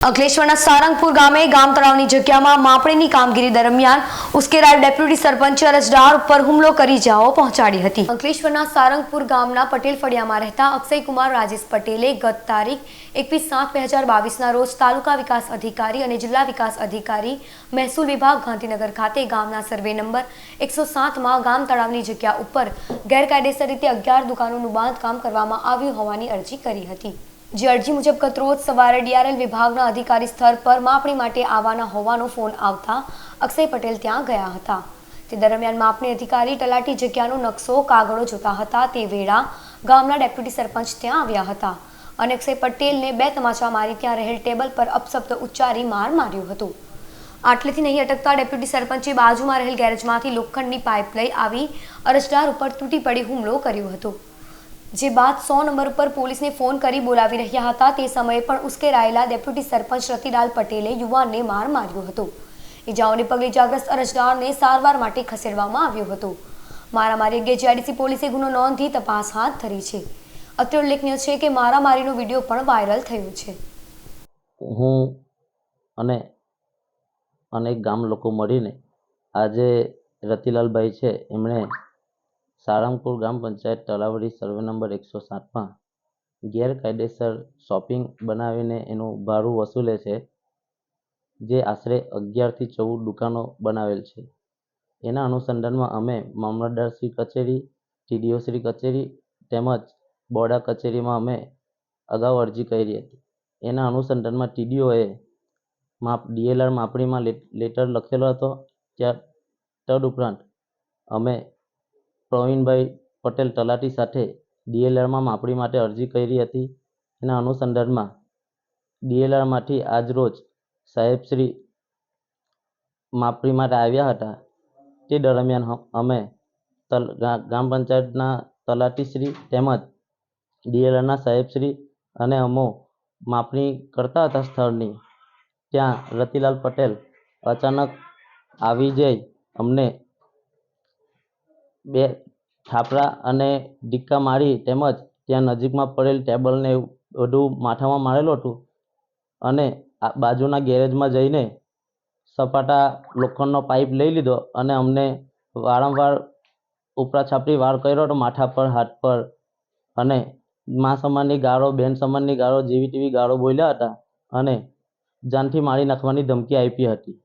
અંકલેશ્વરના સારંગપુર ગામે ગામ તળાવની જગ્યામાં માપણીની કામગીરી દરમિયાન ઉશ્કેરાયેલ ડેપ્યુટી સરપંચે અરજદાર ઉપર હુમલો કરી જાઓ પહોંચાડી હતી। અંકલેશ્વરના સારંગપુર ગામના પટેલ ફળિયામાં રહેતા અક્ષયકુમાર રાજેશ પટેલે ગત તારીખ 21/7/2022ના રોજ તાલુકા વિકાસ અધિકારી અને જિલ્લા વિકાસ અધિકારી મહેસૂલ વિભાગ ગાંધીનગર ખાતે ગામના સર્વે નંબર 107માં ગામ તળાવની જગ્યા ઉપર ગેરકાયદેસર રીતે 11 દુકાનોનું બાંધકામ કરવામાં આવ્યું હોવાની અરજી કરી હતી। જે અરજી મુજબ ગત રોજ સવારે ડીઆરએલ વિભાગના અધિકારી સ્થળ પર માપણી માટે આવવાના હોવાનો ફોન આવતા અક્ષય પટેલ ત્યાં ગયા હતા। તે દરમિયાન માપણી અધિકારી તલાટી જગ્યાનો નકશો કાગળો જોતા હતા તે વેળા ગામના ડેપ્યુટી સરપંચ ત્યાં આવ્યા હતા અને અક્ષય પટેલને બે તમાચા મારી ત્યાં રહેલ ટેબલ પર અપશબ્દ ઉચ્ચારી માર માર્યો હતો। આટલેથી નહીં અટકતા ડેપ્યુટી સરપંચે બાજુમાં રહેલ ગેરેજમાંથી લોખંડની પાઇપ લઈ આવી અરજદાર ઉપર તૂટી પડી હુમલો કર્યો હતો। જે બાદ 100 નંબર પર પોલીસને ફોન કરી બોલાવી રહ્યા હતા। તે સમયે પણ ઉશ્કેરાયેલા ડેપ્યુટી સરપંચ રતિલાલ પટેલે યુવાનને માર માર્યો હતો। ઇજાઓને પગલે ઇજાગ્રસ્ત અરજદારને સારવાર માટે ખસેડવામાં આવ્યો હતો। મારામારી અંગે જીઆઈડીસી પોલીસે ગુનો નોંધી તપાસ હાથ ધરી છે। અત્રે ઉલ્લેખનીય છે કે મારામારીનો વિડીયો પણ વાયરલ થયો છે। હું અને અનેક ગામ લોકો મળીને આજે રતિલાલભાઈ છે એમણે સારંગપુર ગ્રામ પંચાયત તલાવડી સર્વે નંબર 107માં ગેરકાયદેસર શોપિંગ બનાવીને એનું ભાડું વસૂલે છે, જે આશરે 11 થી 14 દુકાનો બનાવેલ છે। એના અનુસંધાનમાં અમે મામલતદારશ્રી કચેરી, ટીડીઓશ્રી કચેરી તેમજ બોર્ડા કચેરીમાં અમે અગાઉ અરજી કરી હતી। એના અનુસંધાનમાં ટીડીઓએ ડીએલઆર માપણીમાં લેટર લખેલો હતો। તદ ઉપરાંત અમે પ્રવીણભાઈ પટેલ તલાટી સાથે ડીએલઆરમાં માપણી માટે અરજી કરી હતી। એના અનુસંધાનમાં ડીએલઆરમાંથી આજરોજ સાહેબશ્રી માપણી માટે આવ્યા હતા। તે દરમિયાન અમે ગ્રામ પંચાયતના તલાટીશ્રી તેમજ ડીએલઆરના સાહેબશ્રી અને અમો માપણી કરતા હતા સ્થળની, ત્યાં રતિલાલ પટેલ અચાનક આવી જઈ અમને બે થાપડા અને ઢીક્કા મારી તેમજ ત્યાં નજીકમાં પડેલ ટેબલને બધું માથામાં મારેલું હતું અને બાજુના ગેરેજમાં જઈને સપાટા લોખંડનો પાઇપ લઈ લીધો અને અમને વારંવાર ઉપરા છાપરી વાર કર્યો હતો માથા પર, હાથ પર અને મા સમાનની ગાળો, બેન સમાનની ગાળો જેવી તેવી ગાળો બોલ્યા હતા અને જાનથી મારી નાખવાની ધમકી આપી હતી।